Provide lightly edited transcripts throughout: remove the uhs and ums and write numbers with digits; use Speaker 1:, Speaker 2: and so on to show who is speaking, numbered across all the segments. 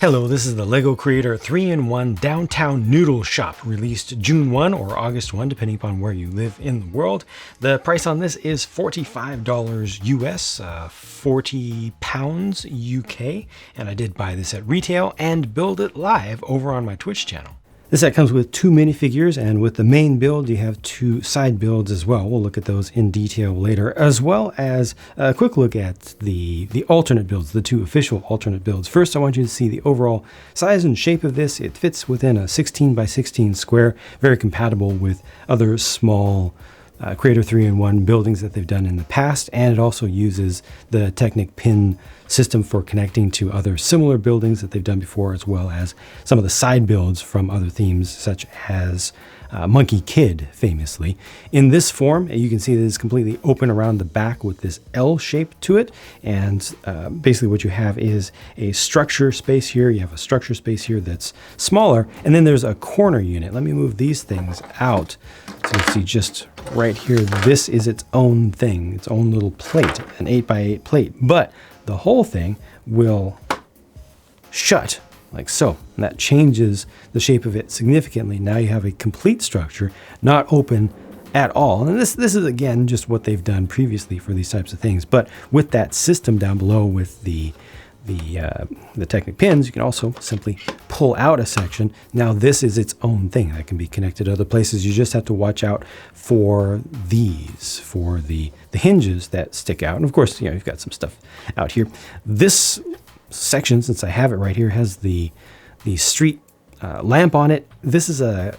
Speaker 1: Hello, this is the LEGO Creator 3-in-1 Downtown Noodle Shop, released June 1 or August 1, depending upon where you live in the world. The price on this is $45 US, 40 pounds UK, and I did buy this at retail and build it live over on my Twitch channel. This set comes with 2 minifigures, and with the main build you have 2 side builds as well. We'll look at those in detail later, as well as a quick look at the alternate builds, the 2 official alternate builds. First, I want you to see the overall size and shape of this. It fits within a 16 by 16 square, very compatible with other small Creator 3-in-1 buildings that they've done in the past, and it also uses the Technic pin system for connecting to other similar buildings that they've done before, as well as some of the side builds from other themes, such as Monkey Kid, famously. In this form, you can see that it's completely open around the back with this L shape to it, and basically what you have is a structure space here. You have a structure space here that's smaller, and then there's a corner unit. Let me move these things out so you see just right here, this is its own thing, its own little plate, an 8x8 plate, but the whole thing will shut like so, and that changes the shape of it significantly. Now you have a complete structure, not open at all. And this is again just what they've done previously for these types of things, but with that system down below with the Technic pins, you can also simply pull out a section. Now this is its own thing that can be connected to other places. You just have to watch out for these, for the hinges that stick out. And of course, you've got some stuff out here. This section, since I have it right here, has the street lamp on it. This is a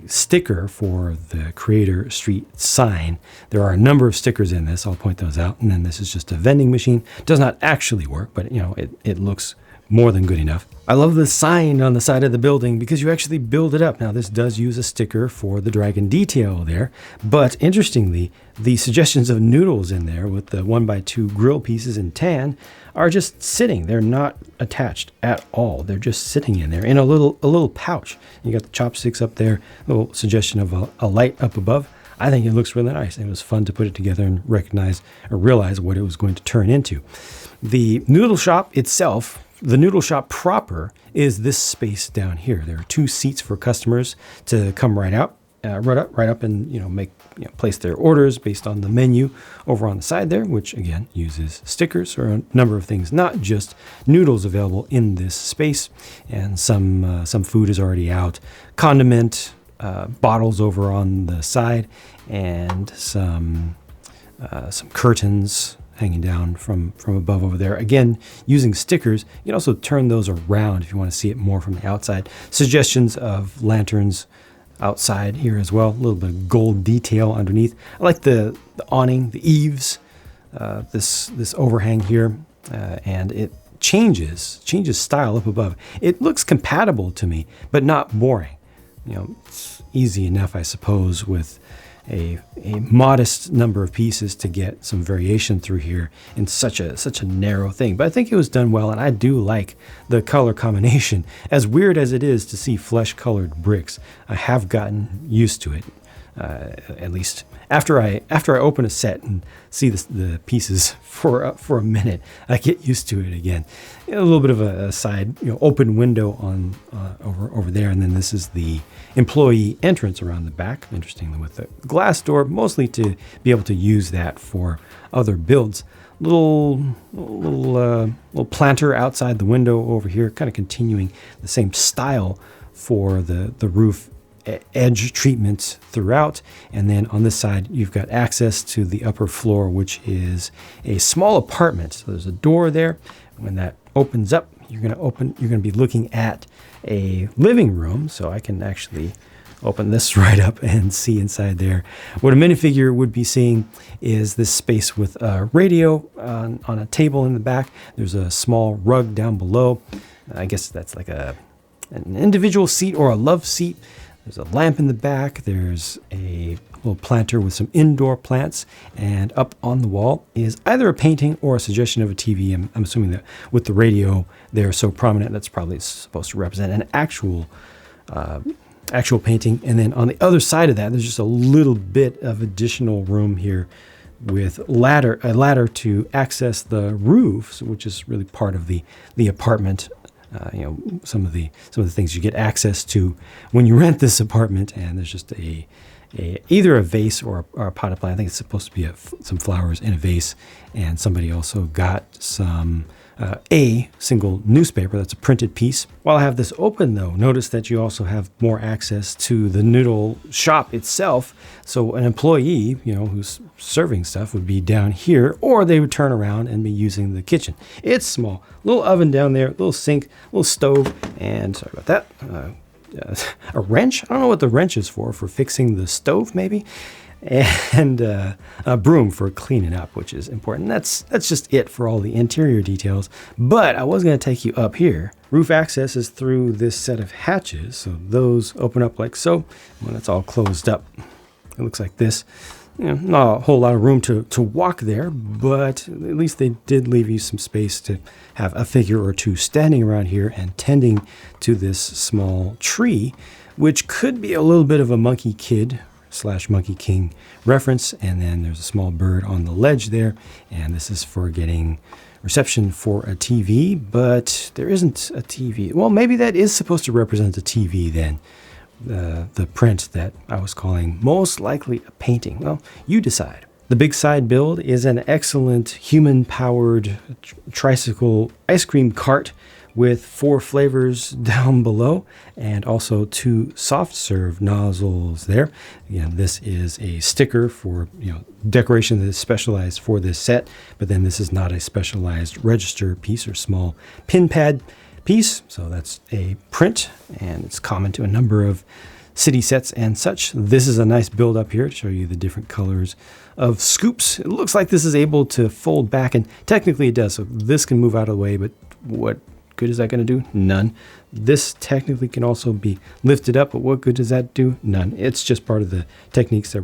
Speaker 1: sticker for the Creator Street sign. There are a number of stickers in this. I'll point those out. And then this is just a vending machine. Does not actually work, but it looks more than good enough. I love the sign on the side of the building because you actually build it up. Now this does use a sticker for the dragon detail there, but interestingly, the suggestions of noodles in there with the 1x2 grill pieces in tan are just sitting. They're not attached at all. They're just sitting in there in a little pouch. You got the chopsticks up there, a little suggestion of a light up above. I think it looks really nice. It was fun to put it together and realize what it was going to turn into. The noodle shop itself, the noodle shop proper, is this space down here. There are 2 seats for customers to come right up and place their orders based on the menu over on the side there, which again uses stickers for a number of things, not just noodles available in this space. And some food is already out, condiment bottles over on the side, and some curtains hanging down from above over there. Again, using stickers. You can also turn those around if you want to see it more from the outside. Suggestions of lanterns outside here as well. A little bit of gold detail underneath. I like the awning, the eaves, this overhang here, and it changes style up above. It looks compatible to me, but not boring. It's easy enough, I suppose, with a modest number of pieces to get some variation through here in such a narrow thing. But I think it was done well, and I do like the color combination. As weird as it is to see flesh-colored bricks, I have gotten used to it. At least after I open a set and see the pieces for a minute, I get used to it again. A little bit of a side, open window on over there, and then this is the employee entrance around the back. Interestingly, with the glass door, mostly to be able to use that for other builds. Little planter outside the window over here, kind of continuing the same style for the roof edge treatments throughout. And then on this side you've got access to the upper floor, which is a small apartment. So there's a door there. When that opens up, you're going to be looking at a living room. So I can actually open this right up and see inside there. What a minifigure would be seeing is this space with a radio on a table in the back. There's a small rug down below. I guess that's like an individual seat or a love seat. There's a lamp in the back. There's a little planter with some indoor plants. And up on the wall is either a painting or a suggestion of a TV. I'm assuming that with the radio there so prominent, that's probably supposed to represent an actual painting. And then on the other side of that, there's just a little bit of additional room here with a ladder to access the roof, which is really part of the apartment some of the things you get access to when you rent this apartment. And there's just either a vase or a potted plant. I think it's supposed to be some flowers in a vase. And somebody also got a single newspaper. That's a printed piece. While I have this open though, notice that you also have more access to the noodle shop itself. So an employee, who's serving stuff would be down here, or they would turn around and be using the kitchen. It's small, little oven down there, little sink, little stove, and sorry about that, a wrench. I don't know what the wrench is for fixing the stove maybe. And a broom for cleaning up, which is important. That's just it for all the interior details. But I was going to take you up here. Roof access is through this set of hatches, so those open up like so. When it's all closed up, it looks like this. Not a whole lot of room to walk there, but at least they did leave you some space to have a figure or two standing around here and tending to this small tree, which could be a little bit of a monkey kid / Monkey King reference. And then there's a small bird on the ledge there, and this is for getting reception for a TV, but there isn't a TV. Well, maybe that is supposed to represent a TV then. The print that I was calling most likely a painting. Well, you decide. The big side build is an excellent human-powered tricycle ice cream cart with 4 flavors down below, and also 2 soft serve nozzles there. Again, this is a sticker for decoration that is specialized for this set, but then this is not a specialized register piece or small pin pad piece. So that's a print, and it's common to a number of city sets and such. This is a nice build up here to show you the different colors of scoops. It looks like this is able to fold back, and technically it does. So this can move out of the way, but what good is that going to do? None. This technically can also be lifted up, but what good does that do? None. It's just part of the techniques that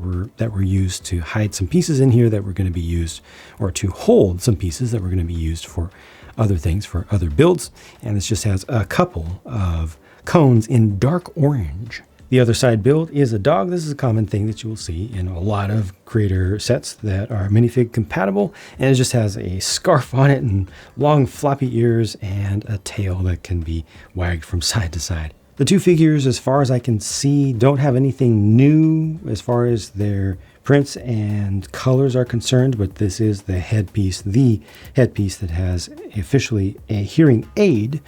Speaker 1: were used to hide some pieces in here that were going to be used, or to hold some pieces that were going to be used for other things, for other builds. And this just has a couple of cones in dark orange. The other side build is a dog. This is a common thing that you will see in a lot of creator sets that are minifig compatible, and it just has a scarf on it and long floppy ears and a tail that can be wagged from side to side. The 2 figures, as far as I can see, don't have anything new as far as their prints and colors are concerned, but this is the headpiece that has officially a hearing aid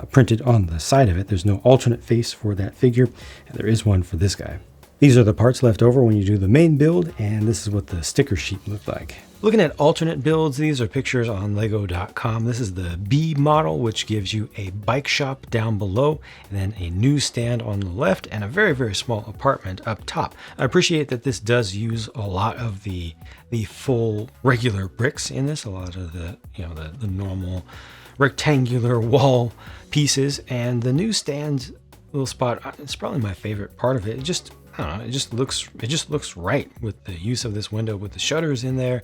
Speaker 1: printed on the side of it. There's no alternate face for that figure, and there is one for this guy. These are the parts left over when you do the main build, and this is what the sticker sheet looked like. Looking at alternate builds, these are pictures on lego.com. This is the B model, which gives you a bike shop down below, and then a newsstand on the left, and a very, very small apartment up top. I appreciate that this does use a lot of the full regular bricks in this, a lot of the normal rectangular wall pieces, and the newsstand little spot, it's probably my favorite part of it. It just looks right with the use of this window with the shutters in there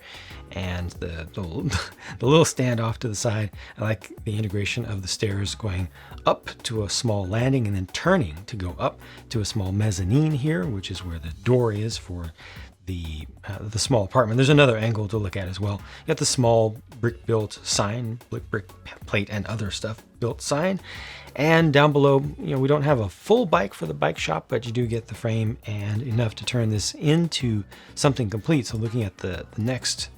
Speaker 1: and the little stand off to the side. I like the integration of the stairs going up to a small landing and then turning to go up to a small mezzanine here, which is where the door is for the small apartment. There's another angle to look at as well. You got the small brick built sign, brick plate and other stuff built sign. And down below, we don't have a full bike for the bike shop, but you do get the frame and enough to turn this into something complete. So looking at the next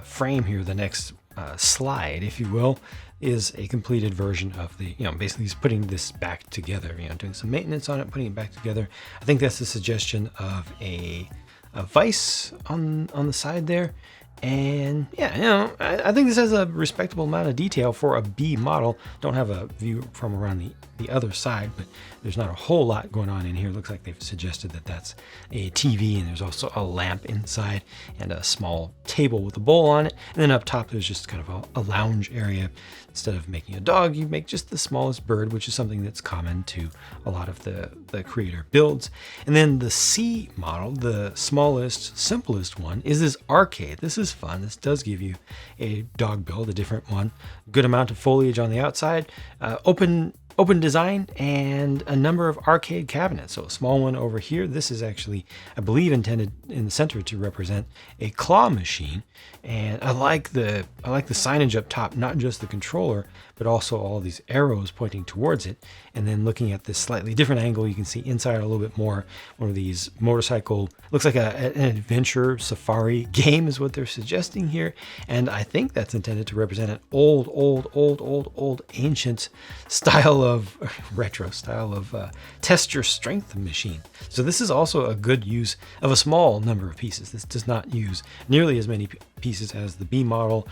Speaker 1: frame here, the next slide, if you will, is a completed version of the, basically he's putting this back together, doing some maintenance on it, putting it back together. I think that's the suggestion of a vise on the side there. And yeah, I think this has a respectable amount of detail for a B model. Don't have a view from around the other side, but there's not a whole lot going on in here. It looks like they've suggested that that's a TV, and there's also a lamp inside and a small table with a bowl on it. And then up top, there's just kind of a lounge area. Instead of making a dog, you make just the smallest bird, which is something that's common to a lot of the creator builds. And then the C model, the smallest, simplest one, is this arcade. This is fun. This does give you a dog build, a different one. Good amount of foliage on the outside. Open Open design and a number of arcade cabinets. So a small one over here. This is actually, I believe, intended in the center to represent a claw machine. And I like the signage up top, not just the controller, but also all these arrows pointing towards it. And then looking at this slightly different angle, you can see inside a little bit more. One of these motorcycle, looks like an adventure safari game is what they're suggesting here. And I think that's intended to represent an old, ancient style of retro style of test your strength machine. So this is also a good use of a small number of pieces. This does not use nearly as many pieces as the B model.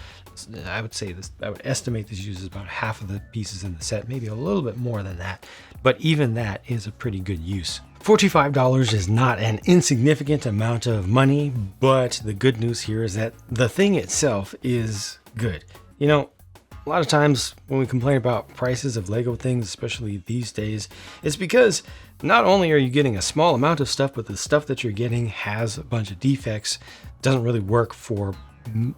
Speaker 1: I would estimate this uses about half of the pieces in the set, maybe a little bit more than that. But even that is a pretty good use. $45 is not an insignificant amount of money, but the good news here is that the thing itself is good. You know, a lot of times when we complain about prices of Lego things, especially these days, it's because not only are you getting a small amount of stuff, but the stuff that you're getting has a bunch of defects, doesn't really work for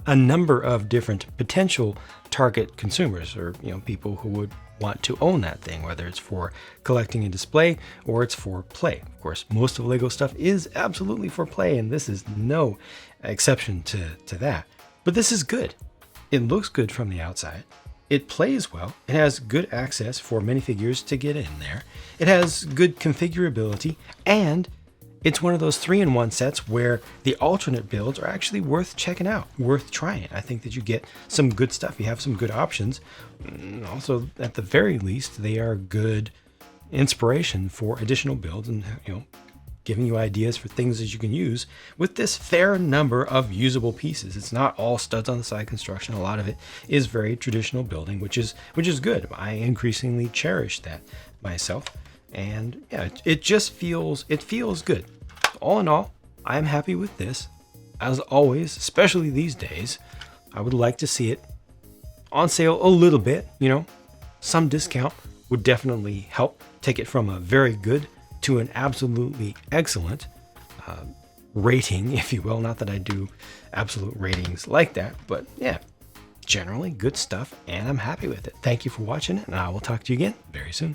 Speaker 1: a number of different potential target consumers, or people who would want to own that thing, whether it's for collecting and display or it's for play. Of course, most of Lego stuff is absolutely for play, and this is no exception to that. But this is good. It looks good from the outside. It plays well. It has good access for minifigures to get in there. It has good configurability, and it's one of those 3-in-1 sets where the alternate builds are actually worth checking out, worth trying. I think that you get some good stuff. You have some good options. Also, at the very least, they are good inspiration for additional builds and, giving you ideas for things that you can use with this fair number of usable pieces. It's not all studs on the side construction. A lot of it is very traditional building, which is good. I increasingly cherish that myself. And yeah, it feels good. All in all, I'm happy with this. As always, especially these days, I would like to see it on sale a little bit. Some discount would definitely help take it from a very good to an absolutely excellent rating, if you will. Not that I do absolute ratings like that, but yeah, generally good stuff, and I'm happy with it. Thank you for watching, and I will talk to you again very soon.